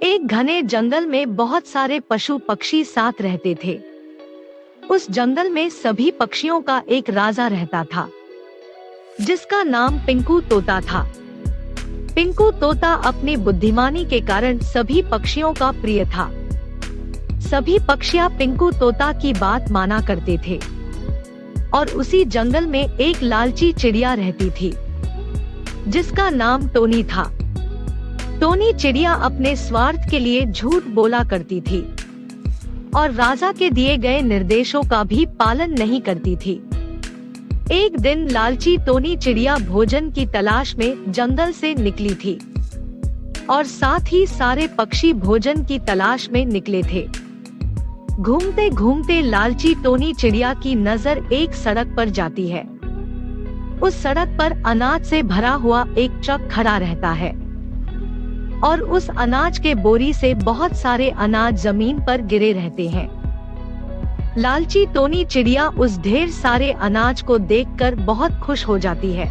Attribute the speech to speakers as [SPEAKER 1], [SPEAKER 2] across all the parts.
[SPEAKER 1] एक घने जंगल में बहुत सारे पशु पक्षी साथ रहते थे। उस जंगल में सभी पक्षियों का एक राजा रहता था, जिसका नाम पिंकू तोता था। पिंकू तोता अपनी बुद्धिमानी के कारण सभी पक्षियों का प्रिय था। सभी पक्षियाँ पिंकू तोता की बात माना करते थे। और उसी जंगल में एक लालची चिड़िया रहती थी, जिसका नाम टोनी था। टोनी चिड़िया अपने स्वार्थ के लिए झूठ बोला करती थी और राजा के दिए गए निर्देशों का भी पालन नहीं करती थी। एक दिन लालची टोनी चिड़िया भोजन की तलाश में जंगल से निकली थी और साथ ही सारे पक्षी भोजन की तलाश में निकले थे। घूमते घूमते लालची टोनी चिड़िया की नजर एक सड़क पर जाती है। उस सड़क पर अनाज से भरा हुआ एक ट्रक खड़ा रहता है और उस अनाज के बोरी से बहुत सारे अनाज जमीन पर गिरे रहते हैं। लालची टोनी चिड़िया उस ढेर सारे अनाज को देखकर बहुत खुश हो जाती है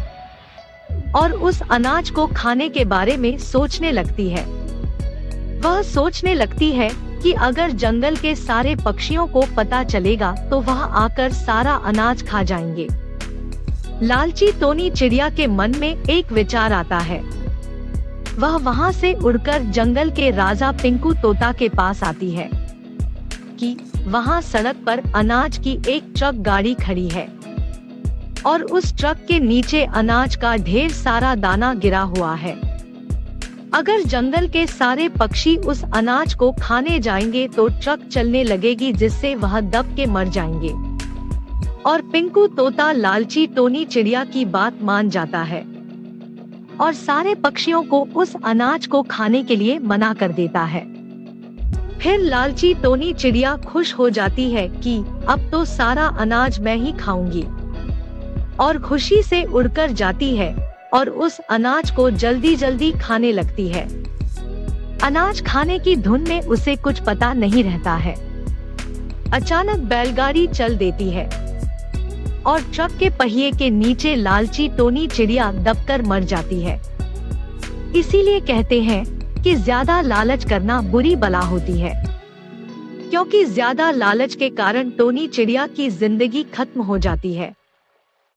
[SPEAKER 1] और उस अनाज को खाने के बारे में सोचने लगती है। वह सोचने लगती है कि अगर जंगल के सारे पक्षियों को पता चलेगा तो वह आकर सारा अनाज खा जाएंगे। लालची टोनी चिड़िया के मन में एक विचार आता है। वह वहां से उड़कर जंगल के राजा पिंकू तोता के पास आती है कि वहां सड़क पर अनाज की एक ट्रक गाड़ी खड़ी है और उस ट्रक के नीचे अनाज का ढेर सारा दाना गिरा हुआ है। अगर जंगल के सारे पक्षी उस अनाज को खाने जाएंगे तो ट्रक चलने लगेगी, जिससे वह दब के मर जाएंगे। और पिंकू तोता लालची टोनी चिड़िया की बात मान जाता है और सारे पक्षियों को उस अनाज को खाने के लिए मना कर देता है। फिर लालची टोनी चिड़िया खुश हो जाती है कि अब तो सारा अनाज मैं ही खाऊंगी, और खुशी से उड़कर जाती है और उस अनाज को जल्दी जल्दी खाने लगती है। अनाज खाने की धुन में उसे कुछ पता नहीं रहता है। अचानक बैलगाड़ी चल देती है और ट्रक के पहिए के नीचे लालची टोनी चिड़िया दबकर मर जाती है। इसीलिए कहते हैं कि ज्यादा लालच करना बुरी बला होती है, क्योंकि ज्यादा लालच के कारण टोनी चिड़िया की जिंदगी खत्म हो जाती है।